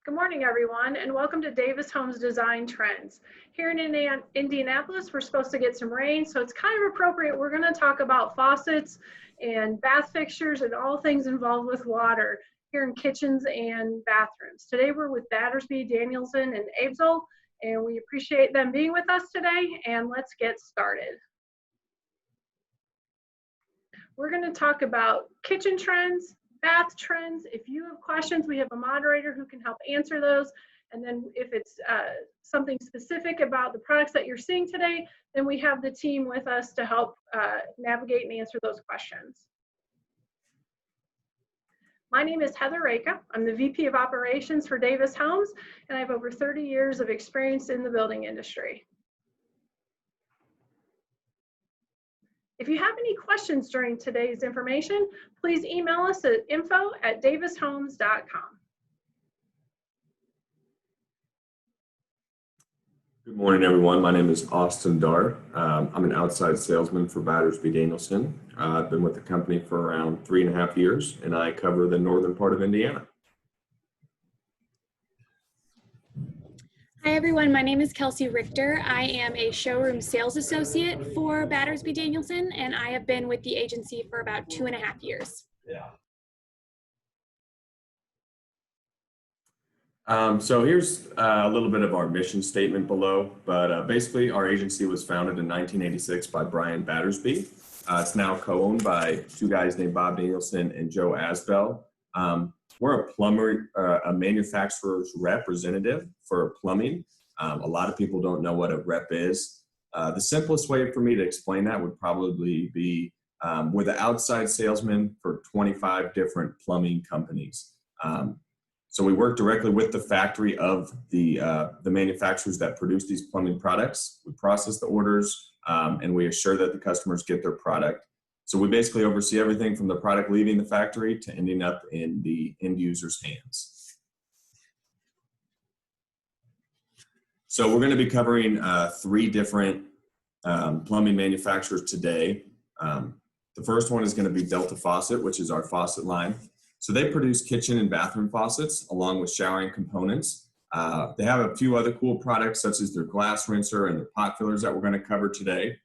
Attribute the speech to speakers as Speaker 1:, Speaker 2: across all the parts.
Speaker 1: Good morning, everyone, and welcome to Davis Homes Design Trends. Here in Indianapolis, we're supposed to get some rain, so it's kind of appropriate. We're going to talk about faucets and bath fixtures and all things involved with water here in kitchens and bathrooms. Today, we're with Battersby, Danielson, and Azbell, and we appreciate them being with us today, and let's get started. We're going to talk about kitchen trends, bath trends. If you have questions, we have a moderator who can help answer those. And then if it's something specific about the products that you're seeing today, then we have the team with us to help navigate and answer those questions. My name is Heather Raka. I'm the VP of Operations for Davis Homes, and I have over 30 years of experience in the building industry. If you have any questions during today's information, please email us at info@davishomes.com.
Speaker 2: Good morning, everyone. My name is Austin Dart. I'm an outside salesman for Battersby Danielson. I've been with the company for around 3.5 years, and I cover the northern part of Indiana.
Speaker 3: Hi everyone, my name is Kelsey Richter. I am a showroom sales associate for Battersby Danielson, and I have been with the agency for about 2.5 years.
Speaker 2: So here's a little bit of our mission statement below, but basically our agency was founded in 1986 by Brian Battersby. It's now co-owned by two guys named Bob Danielson and Joe Azbell. We're a manufacturer's representative for plumbing. A lot of people don't know what a rep is. The simplest way for me to explain that would probably be we're the outside salesman for 25 different plumbing companies. So we work directly with the factory of the manufacturers that produce these plumbing products. We process the orders and we assure that the customers get their product. So we basically oversee everything from the product leaving the factory to ending up in the end user's hands. So we're going to be covering 3 different plumbing manufacturers today. The first one is going to be Delta Faucet, which is our faucet line. So they produce kitchen and bathroom faucets along with showering components. They have a few other cool products such as their glass rinser and their pot fillers that we're going to cover today.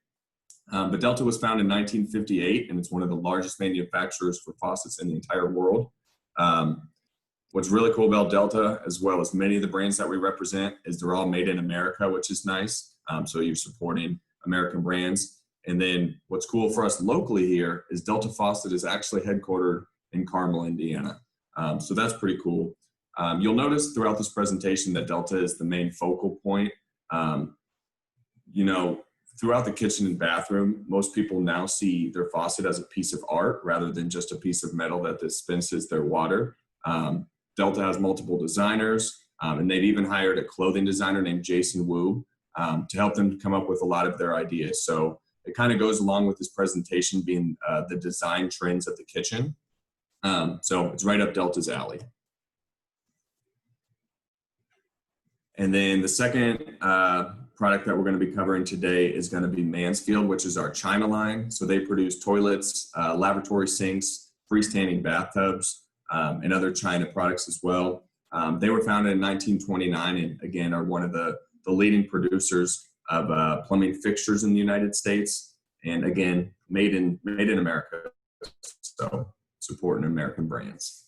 Speaker 2: But Delta was founded in 1958, and it's one of the largest manufacturers for faucets in the entire world. What's really cool about Delta, as well as many of the brands that we represent, is they're all made in America, which is nice. So you're supporting American brands. And then what's cool for us locally here is Delta Faucet is actually headquartered in Carmel, Indiana. So that's pretty cool. You'll notice throughout this presentation that Delta is the main focal point. Throughout the kitchen and bathroom, most people now see their faucet as a piece of art rather than just a piece of metal that dispenses their water. Delta has multiple designers, and they've even hired a clothing designer named Jason Wu to help them come up with a lot of their ideas. So it kind of goes along with this presentation being the design trends of the kitchen. So it's right up Delta's alley. And then the second product that we're going to be covering today is going to be Mansfield, which is our China line. So they produce toilets, lavatory sinks, freestanding bathtubs, and other China products as well. They were founded in 1929 and again are one of the leading producers of plumbing fixtures in the United States. And again, made in America. So supporting American brands.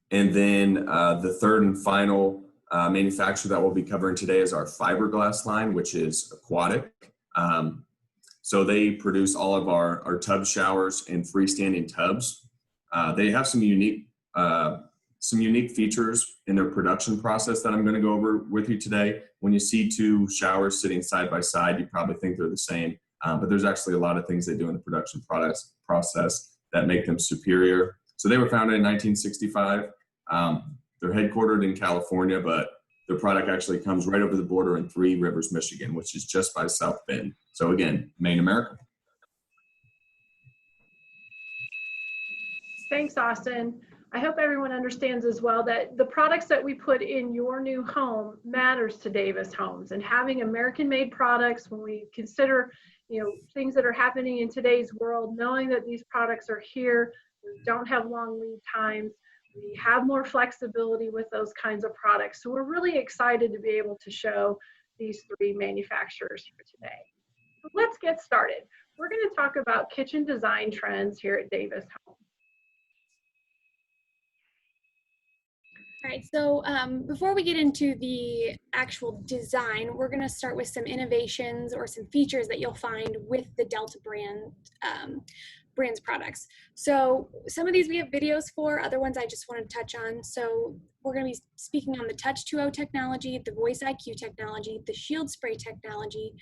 Speaker 2: And then the third and final manufacturer that we'll be covering today is our fiberglass line, which is Aquatic. So they produce all of our tub showers and freestanding tubs. They have some unique features in their production process that I'm going to go over with you today. When you see 2 showers sitting side by side, you probably think they're the same, but there's actually a lot of things they do in the production process that make them superior. So they were founded in 1965. They're headquartered in California, but their product actually comes right over the border in 3 Rivers, Michigan, which is just by South Bend. So again, made in America.
Speaker 1: Thanks, Austin. I hope everyone understands as well that the products that we put in your new home matters to Davis Homes, and having American-made products when we consider, things that are happening in today's world, knowing that these products are here, we don't have long lead times. We have more flexibility with those kinds of products. So we're really excited to be able to show these three manufacturers here today. So let's get started. We're going to talk about kitchen design trends here at Davis Home.
Speaker 3: All right, so before we get into the actual design, we're going to start with some innovations or some features that you'll find with the Delta brand's products. So some of these we have videos for, other ones I just want to touch on. So we're going to be speaking on the Touch 2.0 technology, the Voice IQ technology, the Shield Spray technology,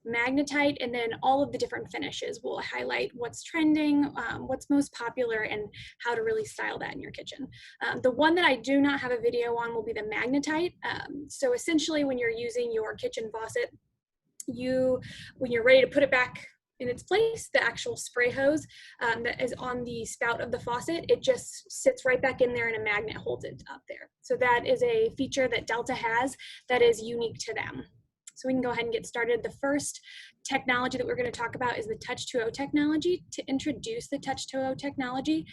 Speaker 3: Magnetite, and then all of the different finishes. We'll highlight what's trending, what's most popular, and how to really style that in your kitchen. The one that I do not have a video on will be the Magnetite. So essentially when you're using your kitchen faucet, when you're ready to put it back in its place, the actual spray hose that is on the spout of the faucet, it just sits right back in there and a magnet holds it up there. So that is a feature that Delta has that is unique to them. So we can go ahead and get started. The first technology that we're going to talk about is the Touch 2.0 technology. To introduce the Touch 2.0 technology,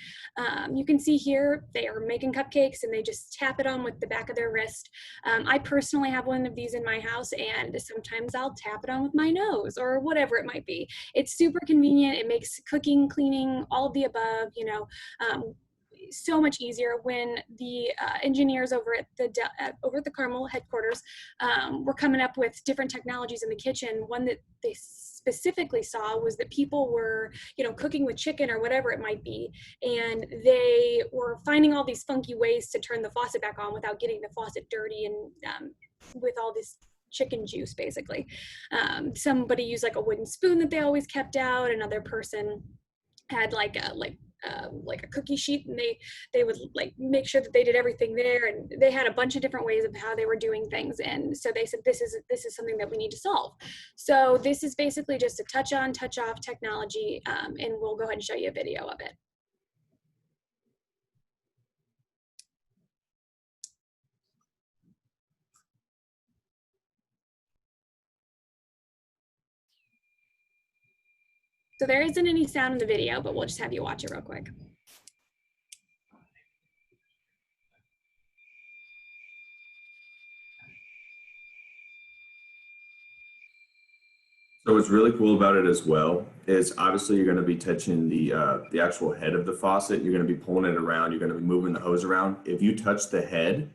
Speaker 3: you can see here they are making cupcakes and they just tap it on with the back of their wrist. I personally have one of these in my house, and sometimes I'll tap it on with my nose or whatever it might be. It's super convenient. It makes cooking, cleaning, all of the above, so much easier. When the engineers over at the Carmel headquarters were coming up with different technologies in the kitchen, one that they specifically saw was that people were, cooking with chicken or whatever it might be, and they were finding all these funky ways to turn the faucet back on without getting the faucet dirty and with all this chicken juice, basically. Somebody used like a wooden spoon that they always kept out. Another person had like a cookie sheet, and they would like make sure that they did everything there, and they had a bunch of different ways of how they were doing things. And so they said this is something that we need to solve. So this is basically just a touch on, touch off technology, and we'll go ahead and show you a video of it. So there isn't any sound in the video, but we'll just have you watch it real quick.
Speaker 2: So what's really cool about it as well is obviously you're going to be touching the actual head of the faucet. You're going to be pulling it around. You're going to be moving the hose around. If you touch the head,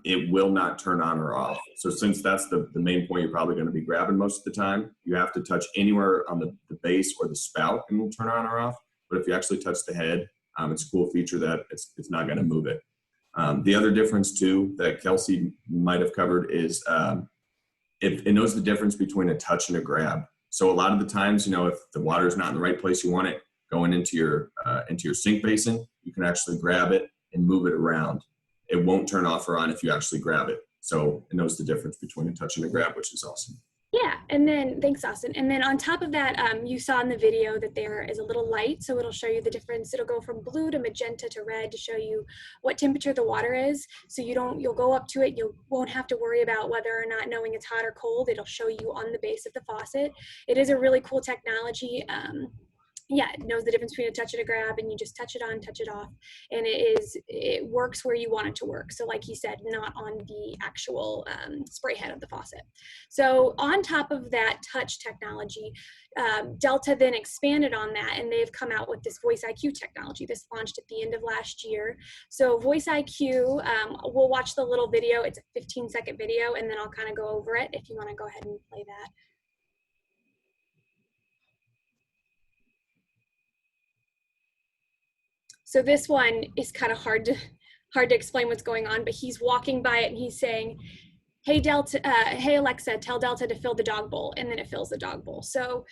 Speaker 2: it will not turn on or off. So since that's the main point you're probably going to be grabbing most of the time, you have to touch anywhere on the base or the spout and it'll turn on or off. But if you actually touch the head, it's a cool feature that it's not going to move it. The other difference too that Kelsey might have covered is it knows the difference between a touch and a grab. So a lot of the times, if the water is not in the right place you want it going into your sink basin, you can actually grab it and move it around. It won't turn off or on if you actually grab it. So it knows the difference between a touch and a grab, which is awesome.
Speaker 3: Yeah, and then, thanks Austin. And then on top of that, you saw in the video that there is a little light, so it'll show you the difference. It'll go from blue to magenta to red to show you what temperature the water is. So you'll go up to it, you won't have to worry about whether or not knowing it's hot or cold. It'll show you on the base of the faucet. It is a really cool technology. Yeah, it knows the difference between a touch and a grab, and you just touch it on, touch it off, and it works where you want it to work. So like he said, not on the actual spray head of the faucet. So on top of that touch technology, Delta then expanded on that, and they've come out with this Voice IQ technology. This launched at the end of last year. So Voice IQ, we'll watch the little video. It's a 15-second video, and then I'll kind of go over it if you want to go ahead and play that. So this one is kind of hard to explain what's going on, but he's walking by it and he's saying, hey Alexa, tell Delta to fill the dog bowl, and then it fills the dog bowl. So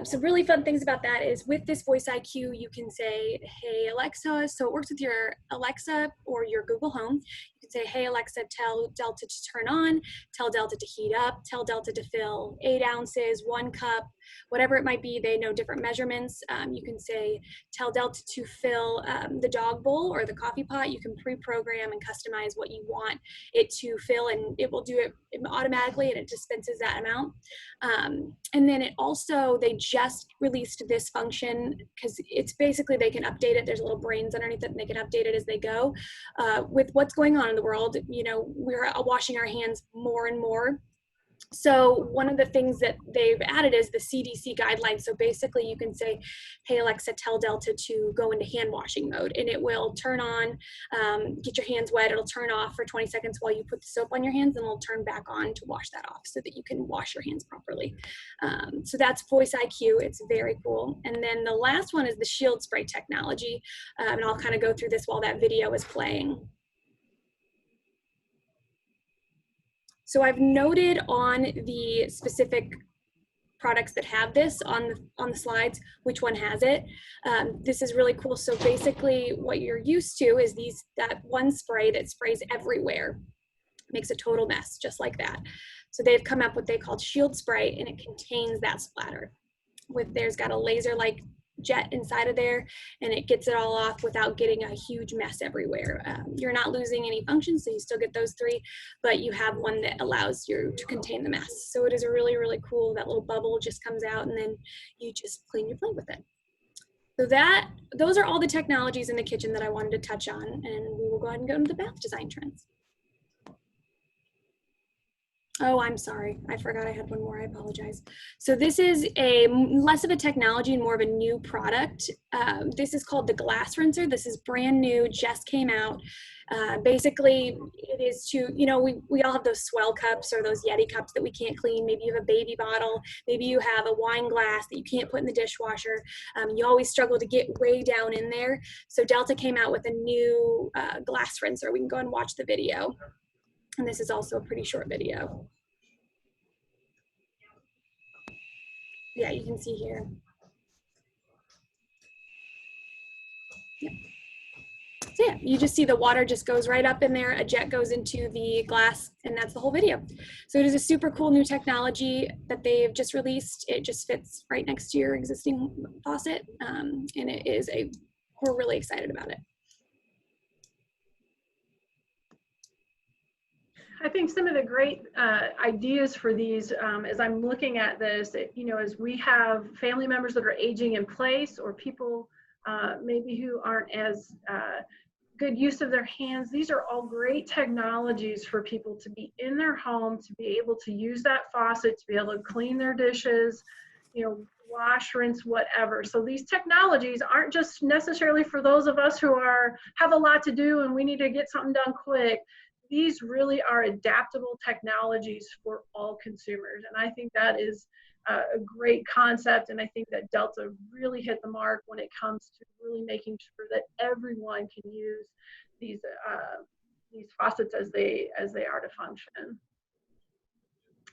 Speaker 3: some really fun things about that is with this Voice IQ, you can say, hey Alexa, so it works with your Alexa or your Google Home. You can say, hey Alexa, tell Delta to turn on, tell Delta to heat up, tell Delta to fill 8 ounces, 1 cup, whatever it might be. They know different measurements. You can say, tell Delta to fill the dog bowl or the coffee pot. You can pre-program and customize what you want it to fill, and it will do it automatically, and it dispenses that amount. And then it also, they just released this function because it's basically, they can update it. There's little brains underneath it, and they can update it as they go. With what's going on in the world, you know, we're washing our hands more and more. So one of the things that they've added is the CDC guidelines. So basically you can say, hey, Alexa, tell Delta to go into hand washing mode, and it will turn on, get your hands wet. It'll turn off for 20 seconds while you put the soap on your hands, and it'll turn back on to wash that off so that you can wash your hands properly. So that's Voice IQ. It's very cool. And then the last one is the shield spray technology. And I'll kind of go through this while that video is playing. So I've noted on the specific products that have this on the slides, which one has it. This is really cool. So basically what you're used to is that one spray that sprays everywhere, makes a total mess, just like that. So they've come up with what they call shield spray, and it contains that splatter. There's got a laser-like jet inside of there, and it gets it all off without getting a huge mess everywhere. You're not losing any functions, so you still get those three, but you have one that allows you to contain the mess. So it is really, really cool. That little bubble just comes out, and then you just clean your plate with it. So those are all the technologies in the kitchen that I wanted to touch on, and we will go ahead and go into the bath design trends. Oh, I'm sorry. I forgot I had one more. I apologize. So this is less of a technology and more of a new product. This is called the glass rinser. This is brand new, just came out. Basically, it is to, you know, we all have those swell cups or those Yeti cups that we can't clean. Maybe you have a baby bottle. Maybe you have a wine glass that you can't put in the dishwasher. You always struggle to get way down in there. So Delta came out with a new glass rinser. We can go and watch the video. And this is also a pretty short video. Yeah, you can see here. Yeah. So yeah, you just see the water just goes right up in there, a jet goes into the glass, and that's the whole video. So it is a super cool new technology that they've just released. It just fits right next to your existing faucet, and we're really excited about it.
Speaker 1: I think some of the great ideas for these, as I'm looking at this, you know, as we have family members that are aging in place, or people maybe who aren't as good use of their hands, these are all great technologies for people to be in their home, to be able to use that faucet, to be able to clean their dishes, you know, wash, rinse, whatever. So these technologies aren't just necessarily for those of us who have a lot to do and we need to get something done quick. These really are adaptable technologies for all consumers. And I think that is a great concept. And I think that Delta really hit the mark when it comes to really making sure that everyone can use these faucets as they are to function.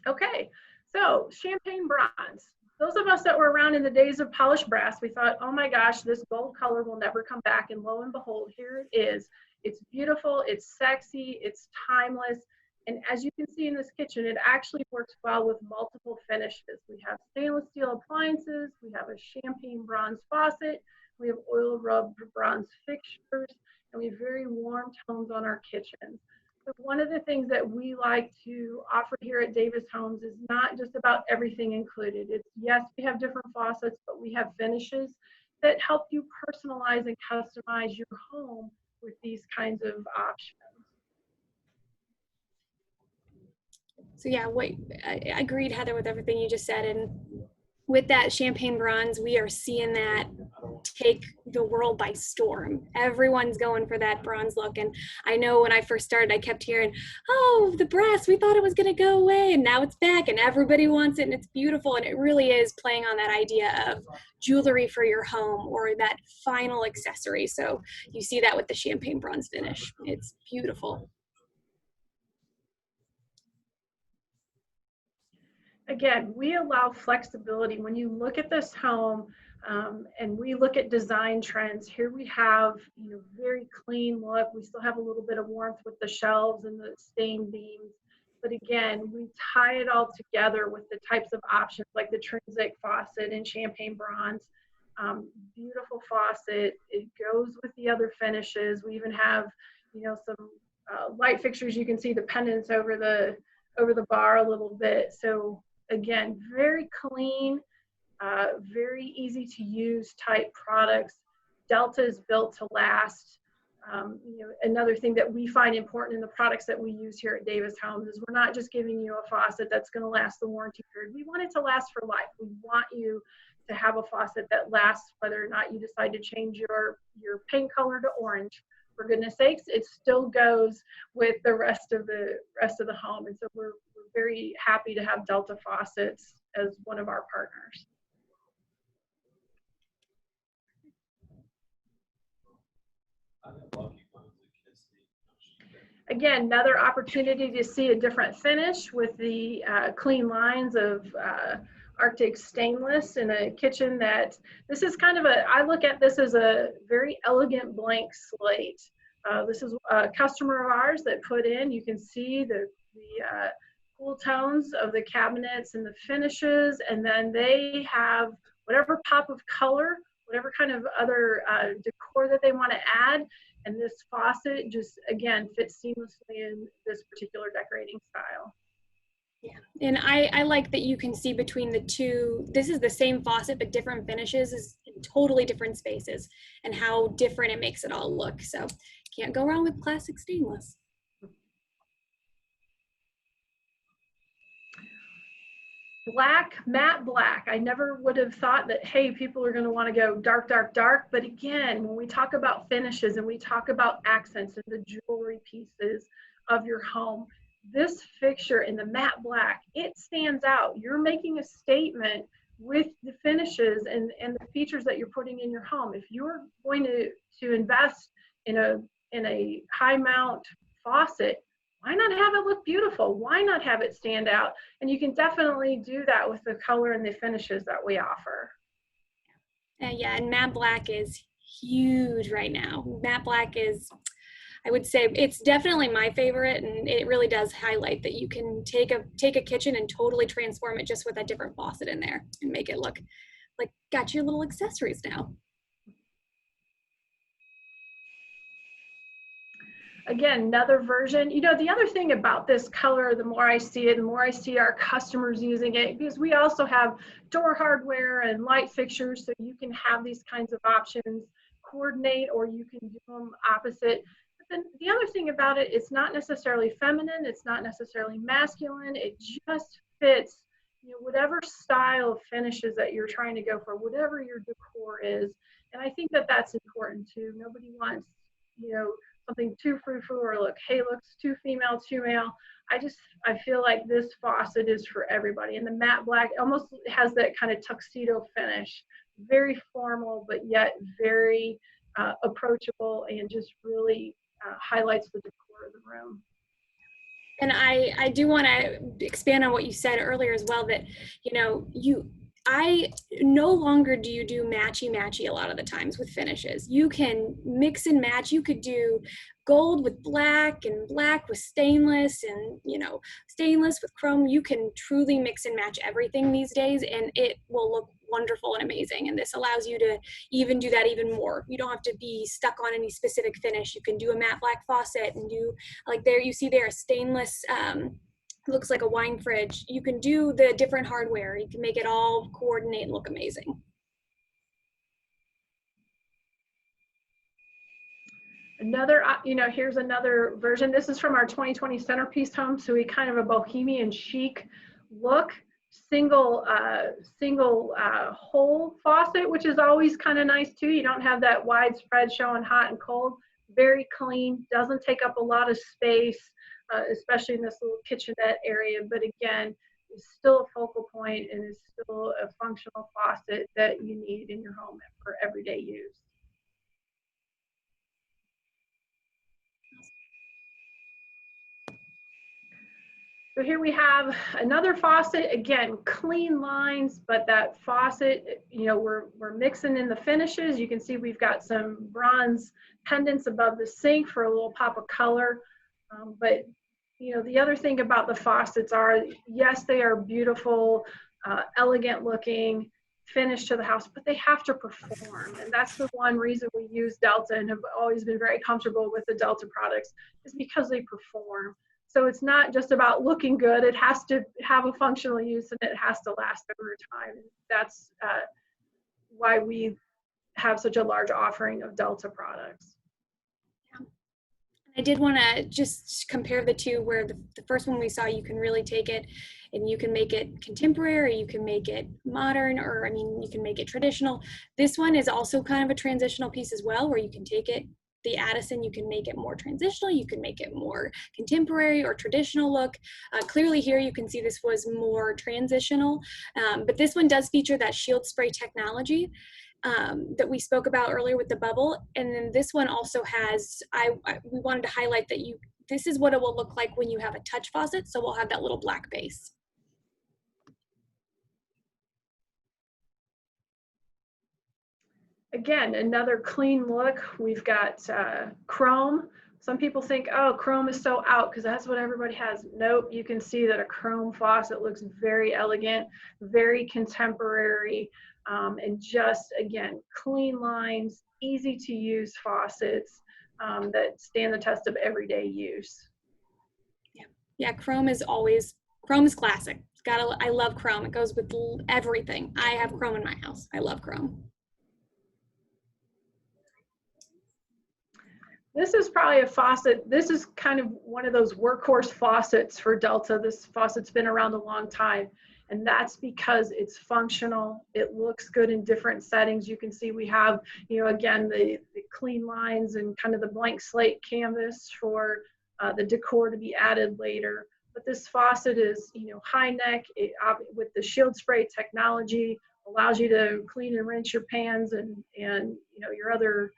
Speaker 1: Okay, so champagne bronze. Those of us that were around in the days of polished brass, we thought, oh my gosh, this gold color will never come back. And lo and behold, here it is. It's beautiful, it's sexy, it's timeless. And as you can see in this kitchen, it actually works well with multiple finishes. We have stainless steel appliances, we have a champagne bronze faucet, we have oil rubbed bronze fixtures, and we have very warm tones on our kitchen. But one of the things that we like to offer here at Davis Homes is not just about everything included. It's, yes, we have different faucets, but we have finishes that help you personalize and customize your home with these kinds of options.
Speaker 3: So yeah, I agreed, Heather, with everything you just said. And with that champagne bronze, we are seeing that take the world by storm. Everyone's going for that bronze look. And I know when I first started, I kept hearing, oh, the brass, we thought it was going to go away, and now it's back and everybody wants it and it's beautiful. And it really is playing on that idea of jewelry for your home, or that final accessory. So you see that with the champagne bronze finish. It's beautiful.
Speaker 1: Again, we allow flexibility. When you look at this home and we look at design trends, here we have, you know, very clean look. We still have a little bit of warmth with the shelves and the stained beams, But again, we tie it all together with the types of options like the Trinsic faucet in champagne bronze. Beautiful faucet. It goes with the other finishes. We even have, you know, some light fixtures. You can see the pendants over the bar a little bit. So again, very clean, very easy to use type products. Delta is built to last. You know, another thing that we find important in the products that we use here at Davis Homes is we're not just giving you a faucet that's going to last the warranty period. We want it to last for life. We want you to have a faucet that lasts whether or not you decide to change your paint color to orange. For goodness sakes, it still goes with the rest of the home. And so we're very happy to have Delta Faucets as one of our partners. Again, another opportunity to see a different finish with the clean lines of Arctic stainless in a kitchen that this is kind of I look at this as a very elegant blank slate. This is a customer of ours that put in, you can see the cool tones of the cabinets and the finishes, and then they have whatever pop of color, whatever kind of other decor that they want to add. And this faucet just, again, fits seamlessly in this particular decorating style.
Speaker 3: Yeah, and I like that you can see between the two, this is the same faucet, but different finishes is in totally different spaces and how different it makes it all look. So can't go wrong with classic stainless.
Speaker 1: Black, matte black. I never would have thought that, hey, people are going to want to go dark, dark, dark. But again, when we talk about finishes and we talk about accents and the jewelry pieces of your home, this fixture in the matte black, it stands out. You're making a statement with the finishes and the features that you're putting in your home. If you're going to invest in a high mount faucet, why not have it look beautiful? Why not have it stand out? And you can definitely do that with the color and the finishes that we offer.
Speaker 3: Yeah, and matte black is huge right now. Matte black is, I would say, it's definitely my favorite, and it really does highlight that you can take a kitchen and totally transform it just with a different faucet in there and make it look like got your little accessories now.
Speaker 1: Again, another version. You know, the other thing about this color, the more I see it, the more I see our customers using it, because we also have door hardware and light fixtures, so you can have these kinds of options, coordinate, or you can do them opposite. But then the other thing about it, it's not necessarily feminine, it's not necessarily masculine, it just fits, you know, whatever style of finishes that you're trying to go for, whatever your decor is. And I think that that's important too. Nobody wants, you know, something too frou-frou or looks too female, too male. I feel like this faucet is for everybody. And the matte black almost has that kind of tuxedo finish, very formal, but yet very approachable, and just really highlights the decor of the room.
Speaker 3: And I do want to expand on what you said earlier as well, that, you know, I no longer do you do matchy a lot of the times with finishes. You can mix and match. You could do gold with black and black with stainless, and, you know, stainless with chrome. You can truly mix and match everything these days, and it will look wonderful and amazing. And this allows you to even do that even more. You don't have to be stuck on any specific finish. You can do a matte black faucet and do, like there you see there, a stainless looks like a wine fridge. You can do the different hardware. You can make it all coordinate and look amazing.
Speaker 1: Another, you know, here's another version. This is from our 2020 centerpiece home. So we kind of a bohemian chic look, single hole faucet, which is always kind of nice too. You don't have that widespread showing hot and cold. Very clean, doesn't take up a lot of space. Especially in this little kitchenette area, but again, it's still a focal point and is still a functional faucet that you need in your home for everyday use. So here we have another faucet, again, clean lines, but that faucet, you know, we're mixing in the finishes. You can see we've got some bronze pendants above the sink for a little pop of color. But You know, the other thing about the faucets are, yes, they are beautiful, elegant looking, finish to the house, but they have to perform. And that's the one reason we use Delta and have always been very comfortable with the Delta products, is because they perform. So it's not just about looking good. It has to have a functional use and it has to last over time. That's why we have such a large offering of Delta products.
Speaker 3: I did want to just compare the two, where the first one we saw, you can really take it and you can make it contemporary, you can make it modern, or I mean, you can make it traditional. This one is also kind of a transitional piece as well, where you can take it, the Addison, you can make it more transitional, you can make it more contemporary or traditional look. Clearly here you can see this was more transitional, but this one does feature that shield spray technology that we spoke about earlier with the bubble. And then this one also has, we wanted to highlight that this is what it will look like when you have a touch faucet. So we'll have that little black base.
Speaker 1: Again, another clean look. We've got chrome. Some people think, oh, chrome is so out because that's what everybody has. Nope, you can see that a chrome faucet looks very elegant, very contemporary, and just, again, clean lines, easy to use faucets that stand the test of everyday use.
Speaker 3: Yeah, chrome is classic. I love chrome. It goes with everything. I have chrome in my house. I love chrome.
Speaker 1: This is probably a faucet. This is kind of one of those workhorse faucets for Delta. This faucet's been around a long time, and that's because it's functional. It looks good in different settings. You can see we have, you know, again, the clean lines and kind of the blank slate canvas for the decor to be added later. But this faucet is, you know, high neck with the shield spray technology, allows you to clean and rinse your pans and you know, your other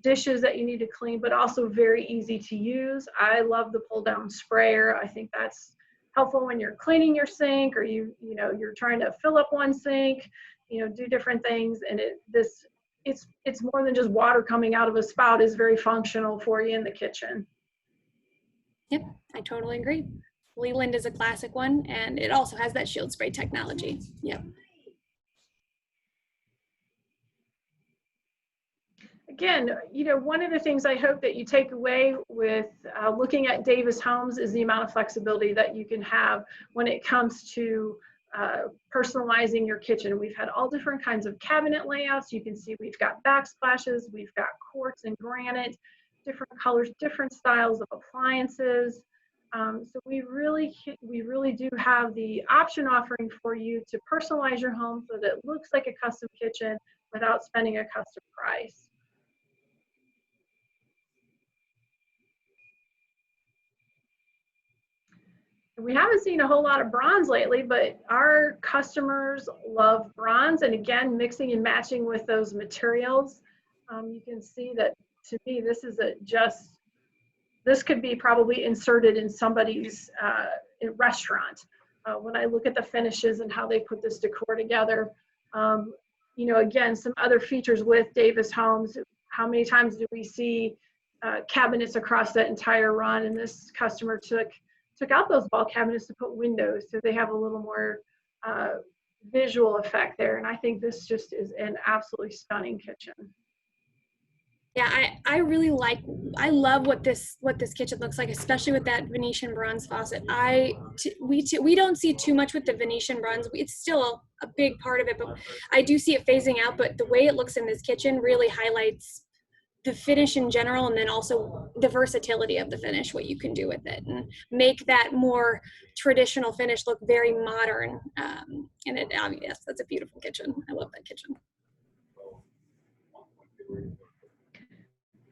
Speaker 1: dishes that you need to clean, but also very easy to use. I love the pull down sprayer. I think that's helpful when you're cleaning your sink, or you know, you're trying to fill up one sink, you know, do different things. And it's more than just water coming out of a spout. Is very functional for you in the kitchen.
Speaker 3: Yep, I totally agree. Leland is a classic one, and it also has that shield spray technology. Yep.
Speaker 1: Again, you know, one of the things I hope that you take away with looking at Davis Homes is the amount of flexibility that you can have when it comes to personalizing your kitchen. We've had all different kinds of cabinet layouts. You can see we've got backsplashes, we've got quartz and granite, different colors, different styles of appliances. So we really do have the option offering for you to personalize your home so that it looks like a custom kitchen without spending a custom price. We haven't seen a whole lot of bronze lately, but our customers love bronze. And again, mixing and matching with those materials, you can see that, to me, this is this could be probably inserted in somebody's restaurant. When I look at the finishes and how they put this decor together, you know, again, some other features with Davis Homes. How many times do we see cabinets across that entire run? And this customer took out those wall cabinets to put windows, so they have a little more visual effect there. And I think this just is an absolutely stunning kitchen.
Speaker 3: Yeah, I love what this kitchen looks like, especially with that Venetian bronze faucet. We don't see too much with the Venetian bronze. It's still a big part of it, but I do see it phasing out. But the way it looks in this kitchen really highlights the finish in general, and then also the versatility of the finish, what you can do with it, and make that more traditional finish look very modern. Yes, that's a beautiful kitchen. I love that kitchen.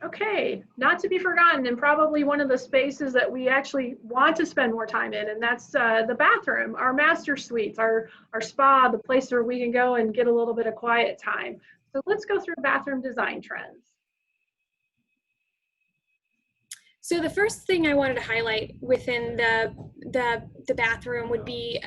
Speaker 1: Okay, not to be forgotten, and probably one of the spaces that we actually want to spend more time in, and that's the bathroom, our master suites, our spa, the place where we can go and get a little bit of quiet time. So let's go through bathroom design trends.
Speaker 3: So the first thing I wanted to highlight within the bathroom would be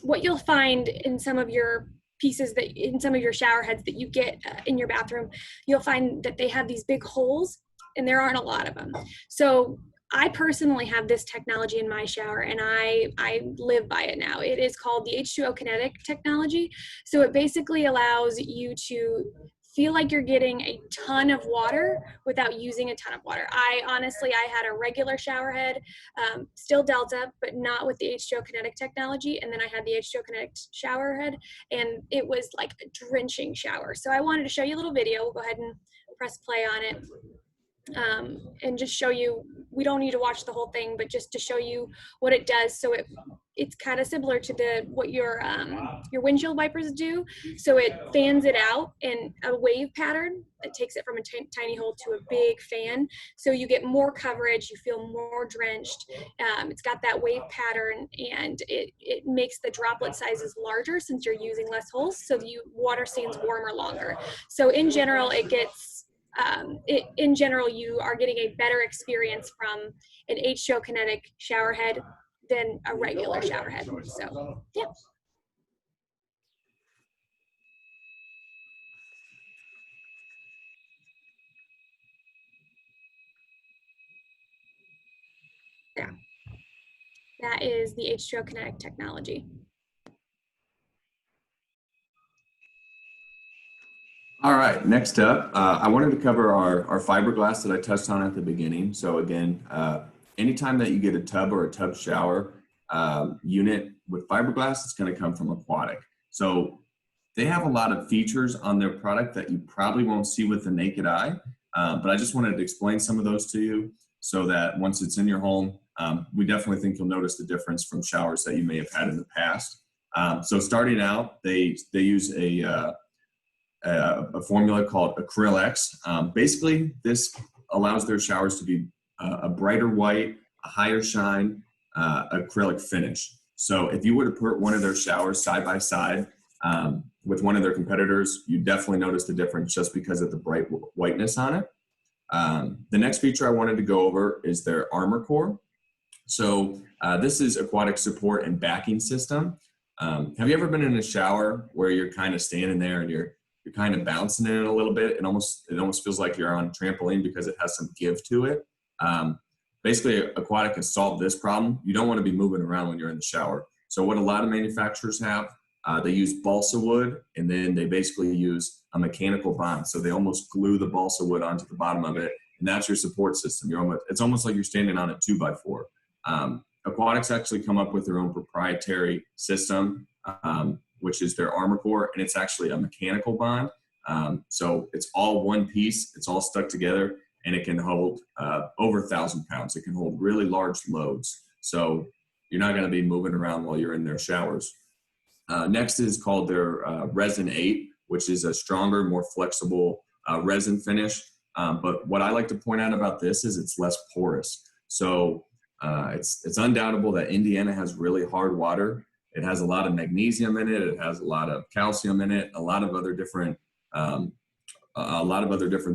Speaker 3: what you'll find in some of your pieces, that in some of your shower heads that you get in your bathroom. You'll find that they have these big holes, and there aren't a lot of them. So I personally have this technology in my shower, and I live by it now. It is called the H2O kinetic technology. So it basically allows you to feel like you're getting a ton of water without using a ton of water. I had a regular shower head, still Delta, but not with the H2O kinetic technology. And then I had the H2O kinetic shower head, and it was like a drenching shower. So I wanted to show you a little video. We'll go ahead and press play on it. And just show you, we don't need to watch the whole thing, but just to show you what it does. So it's kind of similar to what your windshield wipers do. So it fans it out in a wave pattern. It takes it from a tiny hole to a big fan. So you get more coverage, you feel more drenched. It's got that wave pattern, and it makes the droplet sizes larger since you're using less holes. So the water stays warmer longer. So in general, you are getting a better experience from an H2O kinetic shower head than a regular shower head. So, yeah. Yeah. That is the H2O kinetic technology.
Speaker 2: All right, next up, I wanted to cover our fiberglass that I touched on at the beginning. So again, anytime that you get a tub or a tub shower unit with fiberglass, it's going to come from Aquatic. So they have a lot of features on their product that you probably won't see with the naked eye, but I just wanted to explain some of those to you so that once it's in your home, we definitely think you'll notice the difference from showers that you may have had in the past. So starting out, they use a formula called Acrylex. Basically, this allows their showers to be a brighter white, a higher shine, acrylic finish. So if you were to put one of their showers side by side with one of their competitors, you definitely notice the difference just because of the bright whiteness on it. The next feature I wanted to go over is their Armor Core. So this is Aquatic support and backing system. Have you ever been in a shower where you're kind of standing there and you're kind of bouncing in it a little bit? It almost feels like you're on a trampoline because it has some give to it. Basically, Aquatic has solved this problem. You don't want to be moving around when you're in the shower. So what a lot of manufacturers have, they use balsa wood, and then they basically use a mechanical bond. So they almost glue the balsa wood onto the bottom of it, and that's your support system. It's almost like you're standing on a 2x4. Aquatic's actually come up with their own proprietary system, which is their Armor Core, and it's actually a mechanical bond. So it's all one piece, it's all stuck together, and it can hold over 1,000 pounds. It can hold really large loads. So you're not gonna be moving around while you're in their showers. Next is called their Resin 8, which is a stronger, more flexible resin finish. But what I like to point out about this is it's less porous. So it's undoubtable that Indiana has really hard water. It has a lot of magnesium in it. It has a lot of calcium in it. A lot of other different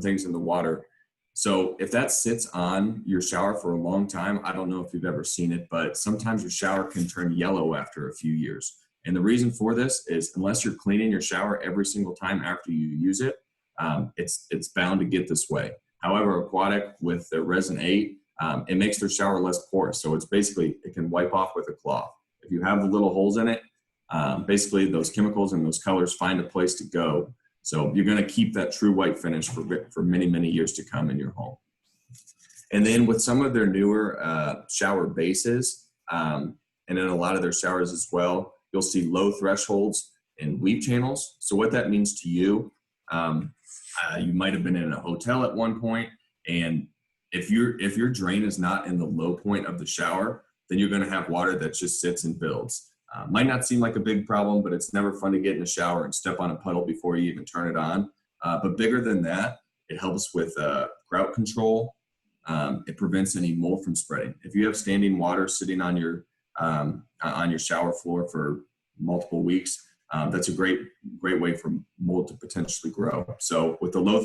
Speaker 2: things in the water. So if that sits on your shower for a long time, I don't know if you've ever seen it, but sometimes your shower can turn yellow after a few years. And the reason for this is unless you're cleaning your shower every single time after you use it, it's bound to get this way. However, Aquatic with their Resin 8, it makes their shower less porous. So it's basically, it can wipe off with a cloth. If you have the little holes in it, basically those chemicals and those colors find a place to go. So you're going to keep that true white finish for many, many years to come in your home. And then with some of their newer shower bases, and in a lot of their showers as well, you'll see low thresholds and weep channels. So what that means to you, you might have been in a hotel at one point, and if your drain is not in the low point of the shower, then you're going to have water that just sits and builds. Might not seem like a big problem, but it's never fun to get in a shower and step on a puddle before you even turn it on. But bigger than that, it helps with grout control. It prevents any mold from spreading. If you have standing water sitting on your shower floor for multiple weeks, that's a great way for mold to potentially grow. So with the low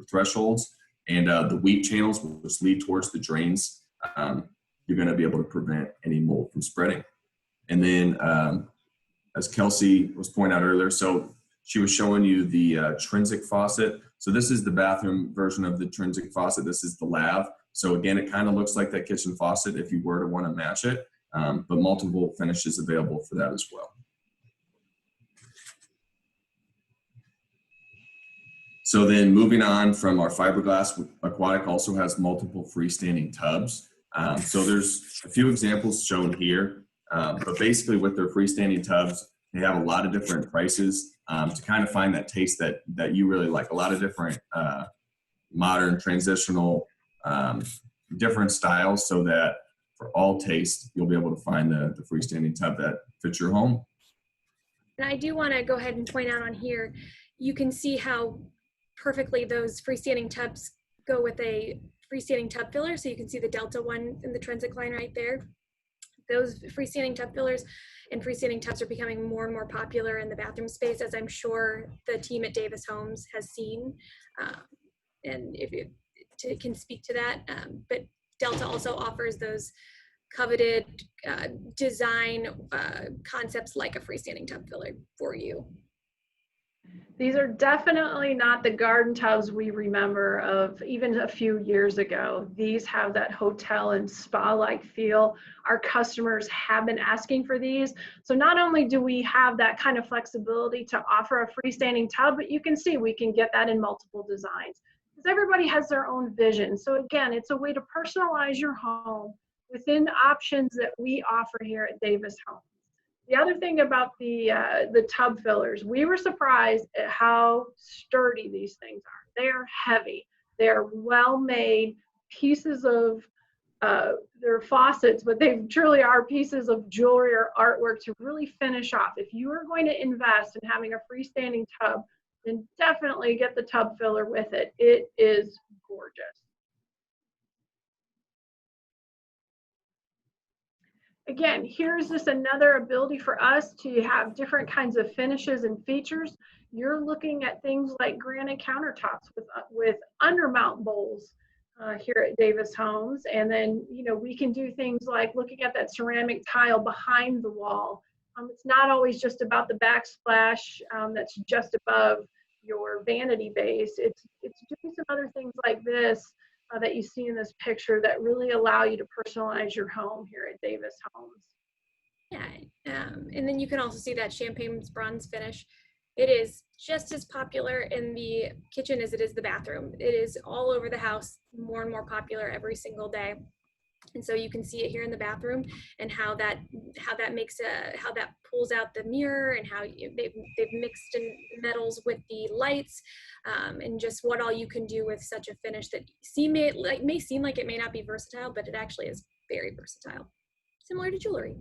Speaker 2: thresholds and the weep channels, which lead towards the drains, you're going to be able to prevent any mold from spreading. And then, as Kelsey was pointing out earlier, so she was showing you the Trinsic faucet. So this is the bathroom version of the Trinsic faucet. This is the lav. So again, it kind of looks like that kitchen faucet if you were to want to match it, but multiple finishes available for that as well. So then moving on from our fiberglass, Aquatic also has multiple freestanding tubs. So there's a few examples shown here, but basically with their freestanding tubs, they have a lot of different prices to kind of find that taste that you really like. A lot of different modern, transitional, different styles, so that for all tastes, you'll be able to find the freestanding tub that fits your home.
Speaker 3: And I do want to go ahead and point out on here, you can see how perfectly those freestanding tubs go with a freestanding tub filler. So you can see the Delta one in the Trinsic line right there. Those freestanding tub fillers and freestanding tubs are becoming more and more popular in the bathroom space, as I'm sure the team at Davis Homes has seen. And if it can speak to that, but Delta also offers those coveted design concepts like a freestanding tub filler for you.
Speaker 1: These are definitely not the garden tubs we remember of even a few years ago. These have that hotel and spa-like feel. Our customers have been asking for these. So not only do we have that kind of flexibility to offer a freestanding tub, but you can see we can get that in multiple designs, because everybody has their own vision. So again, it's a way to personalize your home within the options that we offer here at Davis Homes. The other thing about the tub fillers, we were surprised at how sturdy these things are. They are heavy. They are well-made pieces of, they're faucets, but they truly are pieces of jewelry or artwork to really finish off. If you are going to invest in having a freestanding tub, then definitely get the tub filler with it. It is gorgeous. Again, here's just another ability for us to have different kinds of finishes and features. You're looking at things like granite countertops with undermount bowls here at Davis Homes. And then, you know, we can do things like looking at that ceramic tile behind the wall. It's not always just about the backsplash that's just above your vanity base. It's doing some other things like this that you see in this picture that really allow you to personalize your home here at Davis Homes.
Speaker 3: Yeah, and then you can also see that champagne bronze finish. It is just as popular in the kitchen as it is the bathroom. It is all over the house, more and more popular every single day. And so you can see it here in the bathroom, and how that pulls out the mirror, and how they've mixed in metals with the lights, and just what all you can do with such a finish that may seem like it may not be versatile, but it actually is very versatile, similar to jewelry.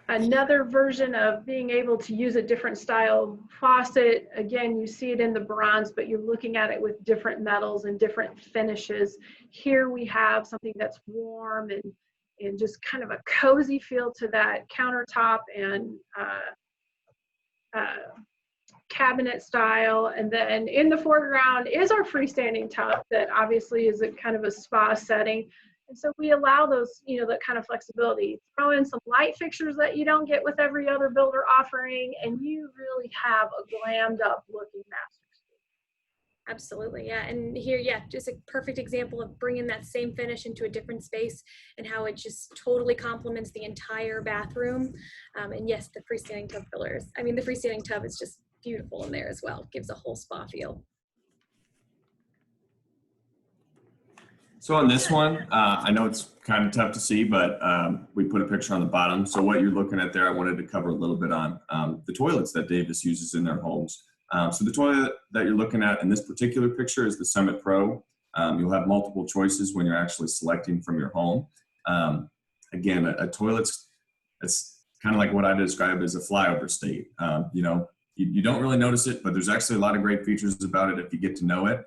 Speaker 1: Another version of being able to use a different style faucet. Again, you see it in the bronze, but you're looking at it with different metals and different finishes. Here we have something that's warm and just kind of a cozy feel to that countertop and cabinet style. And then in the foreground is our freestanding tub that obviously is a kind of a spa setting. And so we allow those, you know, that kind of flexibility. Throw in some light fixtures that you don't get with every other builder offering, and you really have a glammed up looking master suite.
Speaker 3: Absolutely, yeah. And here, yeah, just a perfect example of bringing that same finish into a different space, and how it just totally complements the entire bathroom. And yes, the freestanding tub fillers. I mean, the freestanding tub is just beautiful in there as well. It gives a whole spa feel.
Speaker 2: So on this one, I know it's kind of tough to see, but we put a picture on the bottom. So what you're looking at there, I wanted to cover a little bit on the toilets that Davis uses in their homes. So the toilet that you're looking at in this particular picture is the Summit Pro. You'll have multiple choices when you're actually selecting from your home. Again, a toilet's, it's kind of like what I describe as a flyover state. You know, you don't really notice it, but there's actually a lot of great features about it if you get to know it.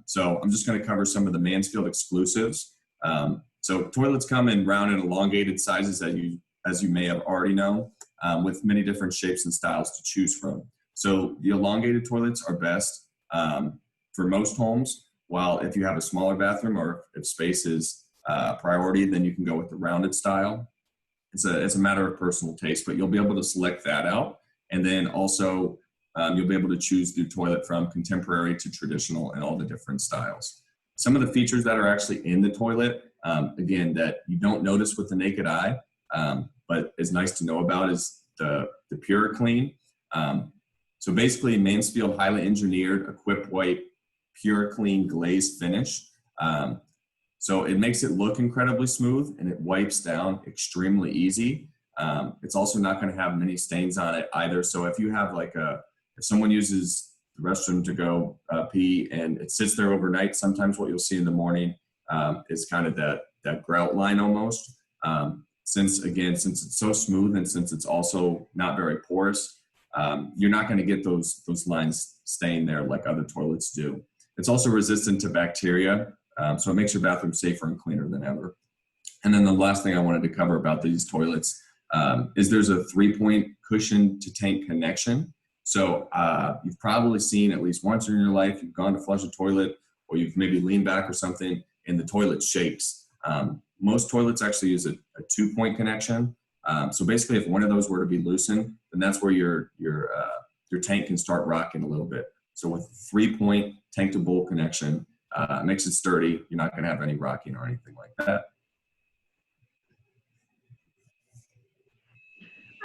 Speaker 2: So I'm just going to cover some of the Mansfield exclusives. So toilets come in round and elongated sizes as you may have already known, with many different shapes and styles to choose from. So the elongated toilets are best for most homes, while if you have a smaller bathroom or if space is a priority, then you can go with the rounded style. it's a matter of personal taste, but you'll be able to select that out. And then also you'll be able to choose the toilet from contemporary to traditional and all the different styles. Some of the features that are actually in the toilet, again, that you don't notice with the naked eye, but is nice to know about, is the Pure Clean. So basically, Mansfield highly engineered, equipped wipe, Pure Clean glazed finish. So it makes it look incredibly smooth, and it wipes down extremely easy. It's also not going to have many stains on it either. So if you have if someone uses the restroom to go pee and it sits there overnight, sometimes what you'll see in the morning is kind of that grout line almost. Since it's so smooth and since it's also not very porous, you're not going to get those lines staying there like other toilets do. It's also resistant to bacteria, so it makes your bathroom safer and cleaner than ever. And then the last thing I wanted to cover about these toilets is there's a 3-point cushion to tank connection. So you've probably seen at least once in your life, you've gone to flush a toilet, or you've maybe leaned back or something, and the toilet shakes. Most toilets actually use a 2-point connection. So basically, if one of those were to be loosened, then that's where your tank can start rocking a little bit. So with 3-point tank to bowl connection, it makes it sturdy. You're not going to have any rocking or anything like that.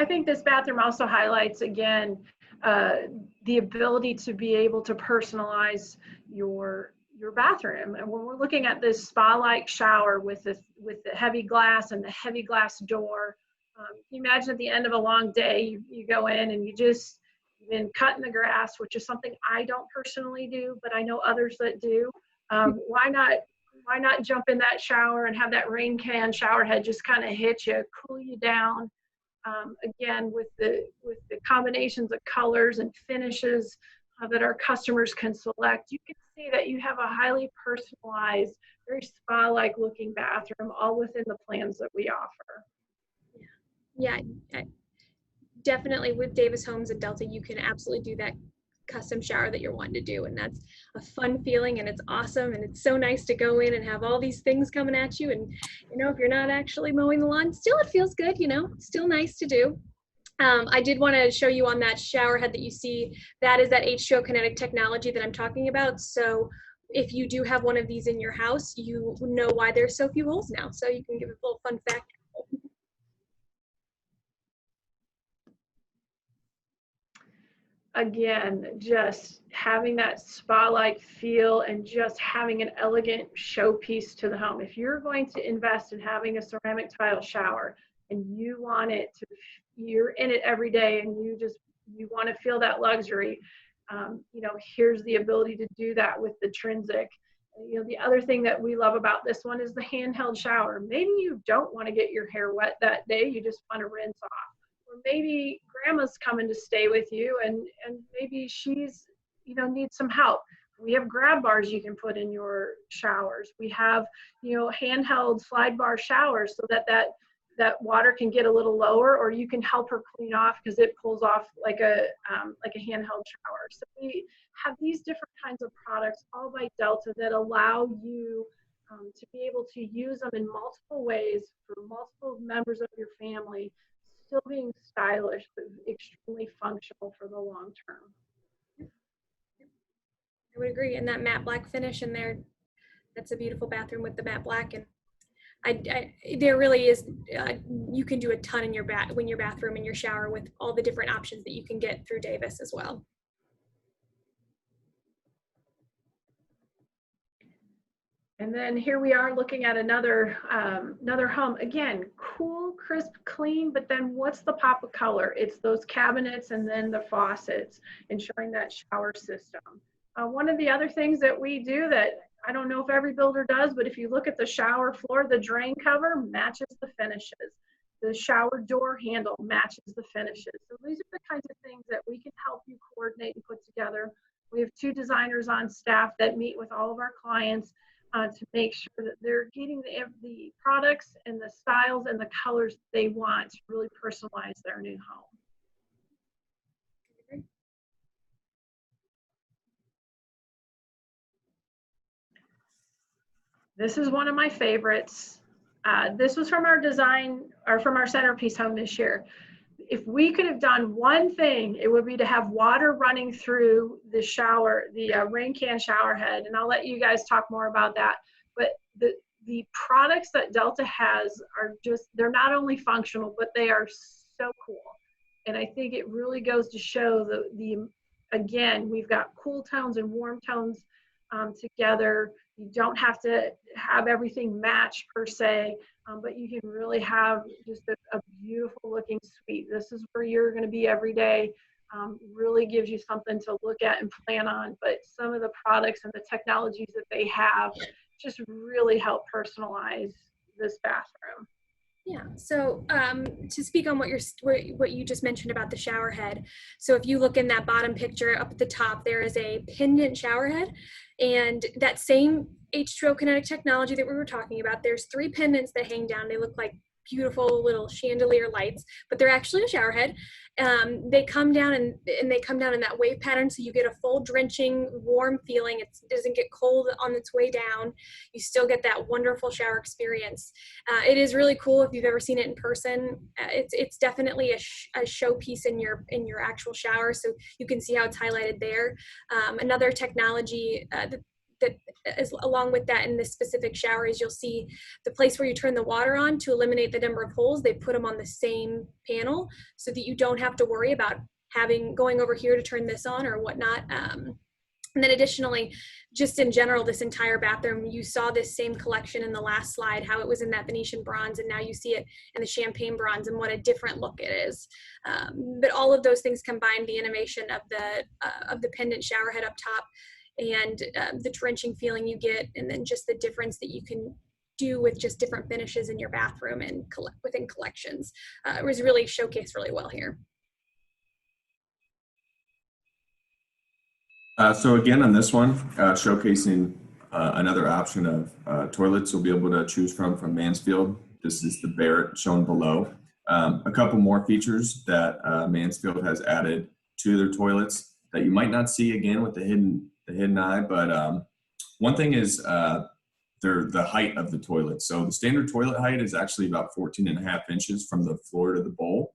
Speaker 1: I think this bathroom also highlights, again, the ability to be able to personalize your bathroom. And when we're looking at this spa-like shower with the heavy glass and the heavy glass door, you imagine at the end of a long day, you go in and you've been cutting the grass, which is something I don't personally do, but I know others that do. Why not jump in that shower and have that rain can shower head just kind of hit you, cool you down. Again, with the combinations of colors and finishes that our customers can select, you can see that you have a highly personalized, very spa-like looking bathroom, all within the plans that we offer.
Speaker 3: Yeah, definitely with Davis Homes and Delta, you can absolutely do that custom shower that you're wanting to do, and that's a fun feeling, and it's awesome, and it's so nice to go in and have all these things coming at you, and if you're not actually mowing the lawn, still it feels good, still nice to do. I did want to show you on that shower head that you see, that is that H2O kinetic technology that I'm talking about. So if you do have one of these in your house, you know why there's so few holes now. So you can give a little fun fact.
Speaker 1: Again, just having that spa-like feel and just having an elegant showpiece to the home. If you're going to invest in having a ceramic tile shower and you want it to, you're in it every day and you want to feel that luxury, here's the ability to do that with the Trinsic. The other thing that we love about this one is the handheld shower. Maybe you don't want to get your hair wet that day, you just want to rinse off. Or maybe grandma's coming to stay with you and maybe she's, needs some help. We have grab bars you can put in your showers. We have, handheld slide bar showers so that water can get a little lower, or you can help her clean off because it pulls off like a handheld shower. So we have these different kinds of products all by Delta that allow you to be able to use them in multiple ways for multiple members of your family, still being stylish, but extremely functional for the long term.
Speaker 3: I would agree. And that matte black finish in there, that's a beautiful bathroom with the matte black. And there really is, you can do a ton in your bathroom and your shower with all the different options that you can get through Davis as well.
Speaker 1: And then here we are looking at another home. Again, cool, crisp, clean, but then what's the pop of color? It's those cabinets and then the faucets, ensuring that shower system. One of the other things that we do that I don't know if every builder does, but if you look at the shower floor, the drain cover matches the finishes. The shower door handle matches the finishes. So these are the kinds of things that we can help you coordinate and put together. We have 2 designers on staff that meet with all of our clients to make sure that they're getting the products and the styles and the colors they want to really personalize their new home. This is one of my favorites. This was from our design, or from our centerpiece home this year. If we could have done one thing, it would be to have water running through the shower, the rain can shower head. And I'll let you guys talk more about that. But the products that Delta has are just, they're not only functional, but they are so cool. And I think it really goes to show again, we've got cool tones and warm tones together. You don't have to have everything match per se, but you can really have just a beautiful looking suite. This is where you're going to be every day. Really gives you something to look at and plan on. But some of the products and the technologies that they have just really help personalize this bathroom.
Speaker 3: Yeah, so to speak on what you just mentioned about the shower head, so if you look in that bottom picture up at the top, there is a pendant shower head, and that same H2O kinetic technology that we were talking about, there's 3 pendants that hang down. They look like beautiful little chandelier lights, but they're actually a shower head. They come down and they come down in that wave pattern, so you get a full drenching warm feeling. It doesn't get cold on its way down. You still get that wonderful shower experience. It is really cool if you've ever seen it in person. It's definitely a showpiece in your actual shower, so you can see how it's highlighted there. Another technology that is along with that in this specific shower is you'll see the place where you turn the water on to eliminate the number of holes. They put them on the same panel so that you don't have to worry about going over here to turn this on or whatnot. And then additionally, just in general, this entire bathroom, you saw this same collection in the last slide, how it was in that Venetian bronze, and now you see it in the champagne bronze, and what a different look it is. But all of those things combined, the innovation of the pendant shower head up top, and the drenching feeling you get, and then just the difference that you can do with just different finishes in your bathroom and within collections. It was really showcased really well here.
Speaker 2: So again, on this one, showcasing another option of toilets you'll be able to choose from Mansfield. This is the Barrett shown below. A couple more features that Mansfield has added to their toilets that you might not see again with the hidden eye, but one thing is the height of the toilet. So the standard toilet height is actually about 14.5 inches from the floor to the bowl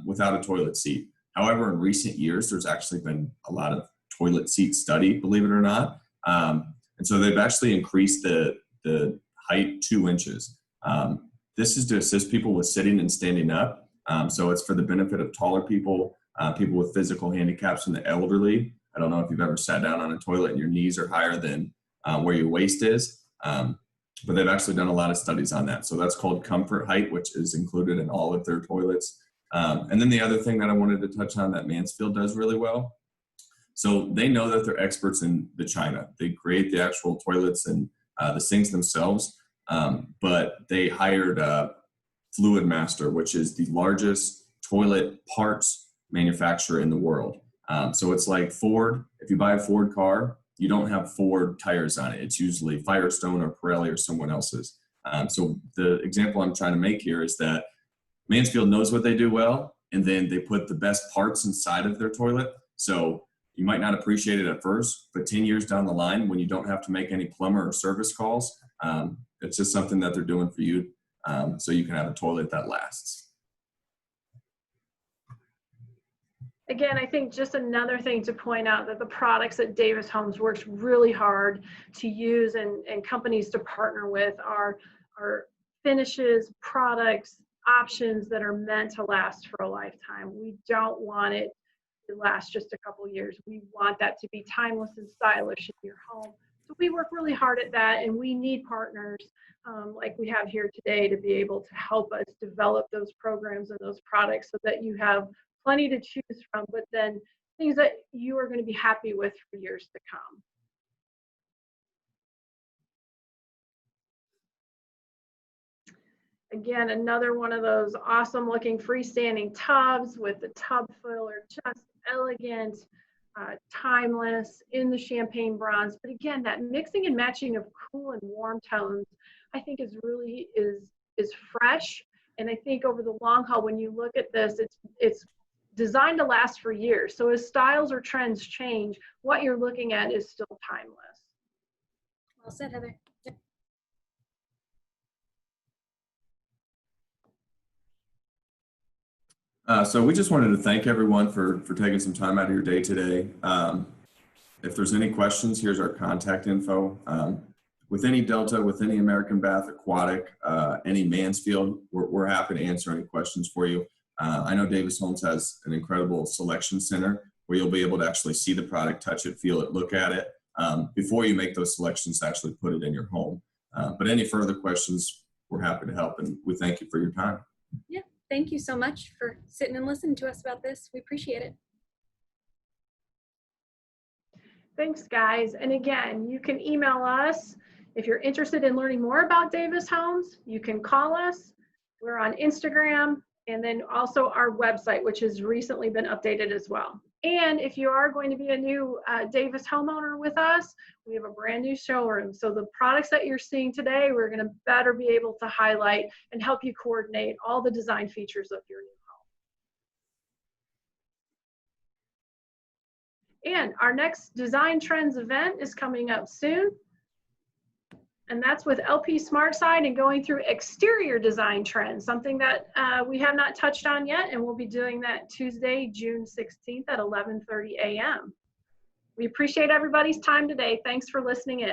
Speaker 2: without a toilet seat. However, in recent years, there's actually been a lot of toilet seat study, believe it or not. And so they've actually increased the height 2 inches. This is to assist people with sitting and standing up. So it's for the benefit of taller people, people with physical handicaps, and the elderly. I don't know if you've ever sat down on a toilet and your knees are higher than where your waist is, but they've actually done a lot of studies on that. So that's called comfort height, which is included in all of their toilets. And then the other thing that I wanted to touch on that Mansfield does really well, so they know that they're experts in the china. They create the actual toilets and the sinks themselves, but they hired Fluid Master, which is the largest toilet parts manufacturer in the world. So it's like Ford. If you buy a Ford car, you don't have Ford tires on it. It's usually Firestone or Pirelli or someone else's. So the example I'm trying to make here is that Mansfield knows what they do well, and then they put the best parts inside of their toilet. So you might not appreciate it at first, but 10 years down the line, when you don't have to make any plumber or service calls, it's just something that they're doing for you, so you can have a toilet that lasts.
Speaker 1: Again, I think just another thing to point out that the products that Davis Homes works really hard to use and companies to partner with are finishes, products, options that are meant to last for a lifetime. We don't want it to last just a couple years. We want that to be timeless and stylish in your home. So we work really hard at that, and we need partners like we have here today to be able to help us develop those programs and those products so that you have plenty to choose from, but then things that you are going to be happy with for years to come. Again, another one of those awesome looking freestanding tubs with the tub filler, just elegant, timeless in the champagne bronze. But again, that mixing and matching of cool and warm tones, I think is really is fresh. And I think over the long haul, when you look at this, it's designed to last for years. So as styles or trends change, what you're looking at is still timeless.
Speaker 3: Well said, Heather. Yep.
Speaker 2: So we just wanted to thank everyone for taking some time out of your day today. If there's any questions, here's our contact info. With any Delta, with any American Bath Aquatic, any Mansfield, we're happy to answer any questions for you. I know Davis Homes has an incredible selection center where you'll be able to actually see the product, touch it, feel it, look at it before you make those selections to actually put it in your home. But any further questions, we're happy to help, and we thank you for your time.
Speaker 3: Yeah, thank you so much for sitting and listening to us about this. We appreciate it.
Speaker 1: Thanks, guys. And again, you can email us if you're interested in learning more about Davis Homes. You can call us. We're on Instagram, and then also our website, which has recently been updated as well. And if you are going to be a new Davis homeowner with us, we have a brand new showroom. So the products that you're seeing today, we're going to better be able to highlight and help you coordinate all the design features of your new home. And our next Design Trends event is coming up soon. And that's with LP SmartSide and going through exterior design trends, something that we have not touched on yet. And we'll be doing that Tuesday, June 16th at 11:30 a.m. We appreciate everybody's time today. Thanks for listening in.